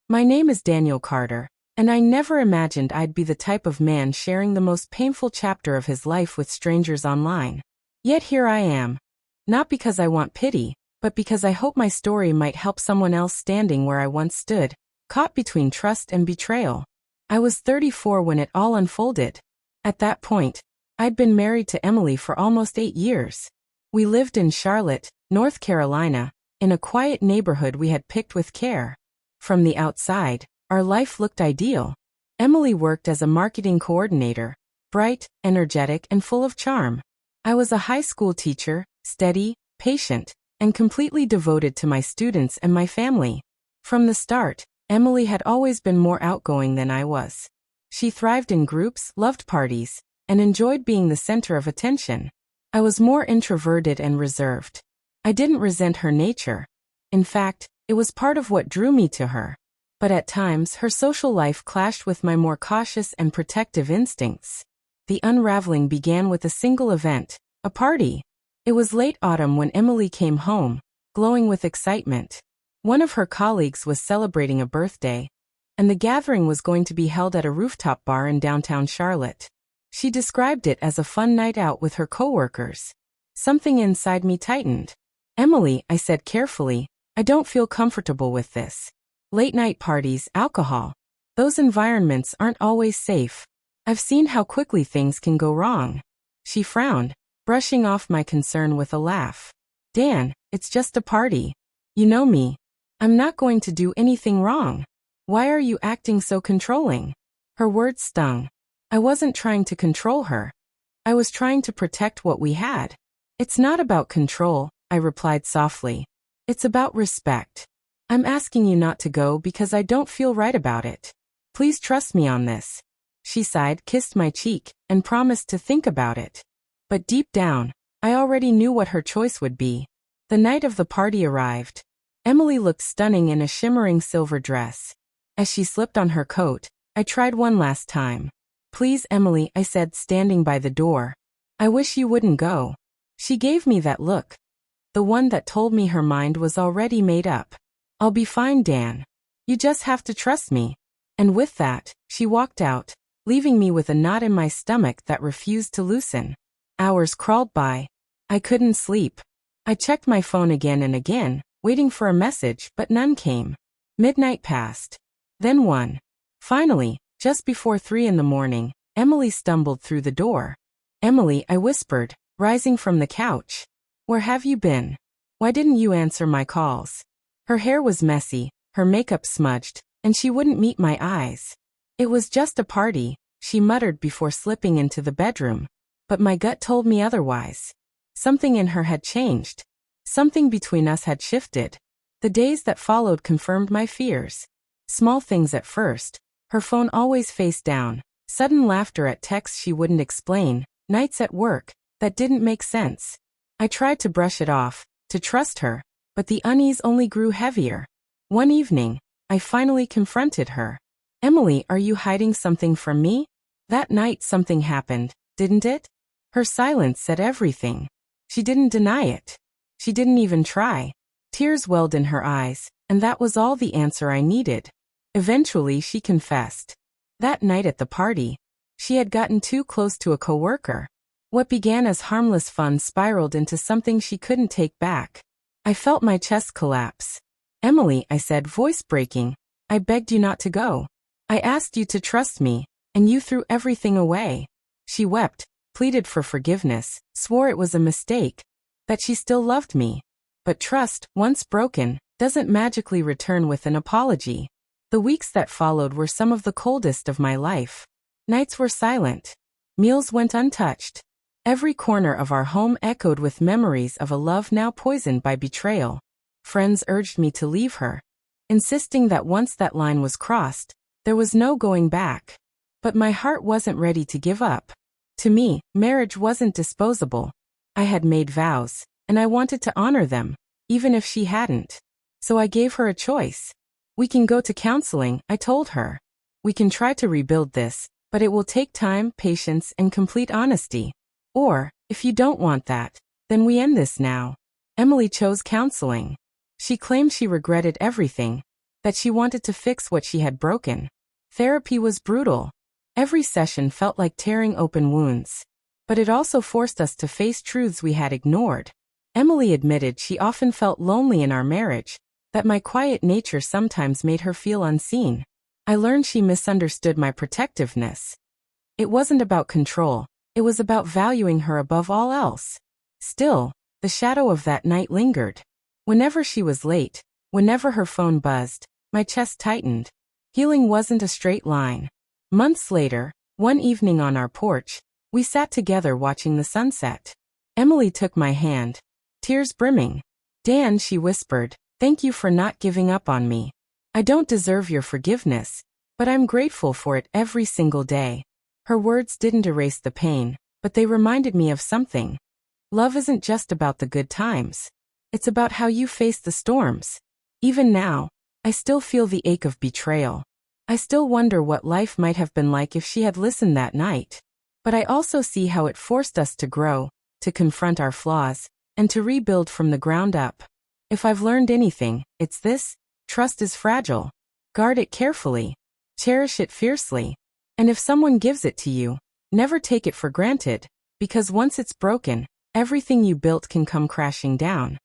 My name is Daniel Carter, and I never imagined I'd be the type of man sharing the most painful chapter of his life with strangers online. Yet here I am. Not because I want pity, but because I hope my story might help someone else standing where I once stood, caught between trust and betrayal. I was 34 when it all unfolded. At that point, I'd been married to Emily for almost 8 years. We lived in Charlotte, North Carolina, in a quiet neighborhood we had picked with care. From the outside, our life looked ideal. Emily worked as a marketing coordinator, bright, energetic, and full of charm. I was a high school teacher, steady, patient, and completely devoted to my students and my family. From the start, Emily had always been more outgoing than I was. She thrived in groups, loved parties, and enjoyed being the center of attention. I was more introverted and reserved. I didn't resent her nature. In fact, it was part of what drew me to her. But at times, her social life clashed with my more cautious and protective instincts. The unraveling began with a single event, a party. It was late autumn when Emily came home, glowing with excitement. One of her colleagues was celebrating a birthday, and the gathering was going to be held at a rooftop bar in downtown Charlotte. She described it as a fun night out with her coworkers. Something inside me tightened. "Emily," I said carefully, "I don't feel comfortable with this. Late-night parties, alcohol. Those environments aren't always safe. I've seen how quickly things can go wrong." She frowned, brushing off my concern with a laugh. "Dan, it's just a party. You know me. I'm not going to do anything wrong. Why are you acting so controlling?" Her words stung. I wasn't trying to control her. I was trying to protect what we had. "It's not about control," I replied softly. "It's about respect. I'm asking you not to go because I don't feel right about it. Please trust me on this." She sighed, kissed my cheek, and promised to think about it. But deep down, I already knew what her choice would be. The night of the party arrived. Emily looked stunning in a shimmering silver dress. As she slipped on her coat, I tried one last time. "Please, Emily," I said, standing by the door. "I wish you wouldn't go." She gave me that look. The one that told me her mind was already made up. "I'll be fine, Dan. You just have to trust me." And with that, she walked out, leaving me with a knot in my stomach that refused to loosen. Hours crawled by. I couldn't sleep. I checked my phone again and again, waiting for a message, but none came. Midnight passed. Then 1. Finally, just before 3 in the morning, Emily stumbled through the door. "Emily," I whispered, rising from the couch. "Where have you been? Why didn't you answer my calls?" Her hair was messy, her makeup smudged, and she wouldn't meet my eyes. "It was just a party," she muttered before slipping into the bedroom. But my gut told me otherwise. Something in her had changed. Something between us had shifted. The days that followed confirmed my fears. Small things at first. Her phone always face down. Sudden laughter at texts she wouldn't explain. Nights at work that didn't make sense. I tried to brush it off, to trust her, but the unease only grew heavier. One evening, I finally confronted her. "Emily, are you hiding something from me?" That night something happened, didn't it? Her silence said everything. She didn't deny it. She didn't even try. Tears welled in her eyes, and that was all the answer I needed. Eventually she confessed. That night at the party, she had gotten too close to a coworker. What began as harmless fun spiraled into something she couldn't take back. I felt my chest collapse. "Emily," I said, voice breaking, "I begged you not to go. I asked you to trust me, and you threw everything away." She wept, pleaded for forgiveness, swore it was a mistake, that she still loved me. But trust, once broken, doesn't magically return with an apology. The weeks that followed were some of the coldest of my life. Nights were silent. Meals went untouched. Every corner of our home echoed with memories of a love now poisoned by betrayal. Friends urged me to leave her, insisting that once that line was crossed, there was no going back. But my heart wasn't ready to give up. To me, marriage wasn't disposable. I had made vows, and I wanted to honor them, even if she hadn't. So I gave her a choice. "We can go to counseling," I told her. "We can try to rebuild this, but it will take time, patience, and complete honesty. Or, if you don't want that, then we end this now." Emily chose counseling. She claimed she regretted everything, that she wanted to fix what she had broken. Therapy was brutal. Every session felt like tearing open wounds. But it also forced us to face truths we had ignored. Emily admitted she often felt lonely in our marriage, that my quiet nature sometimes made her feel unseen. I learned she misunderstood my protectiveness. It wasn't about control, it was about valuing her above all else. Still, the shadow of that night lingered. Whenever she was late, whenever her phone buzzed, my chest tightened. Healing wasn't a straight line. Months later, one evening on our porch, we sat together watching the sunset. Emily took my hand, tears brimming. "Dan," she whispered, "thank you for not giving up on me. I don't deserve your forgiveness, but I'm grateful for it every single day." Her words didn't erase the pain, but they reminded me of something. Love isn't just about the good times. It's about how you face the storms. Even now, I still feel the ache of betrayal. I still wonder what life might have been like if she had listened that night. But I also see how it forced us to grow, to confront our flaws, and to rebuild from the ground up. If I've learned anything, it's this: trust is fragile. Guard it carefully. Cherish it fiercely. And if someone gives it to you, never take it for granted, because once it's broken, everything you built can come crashing down.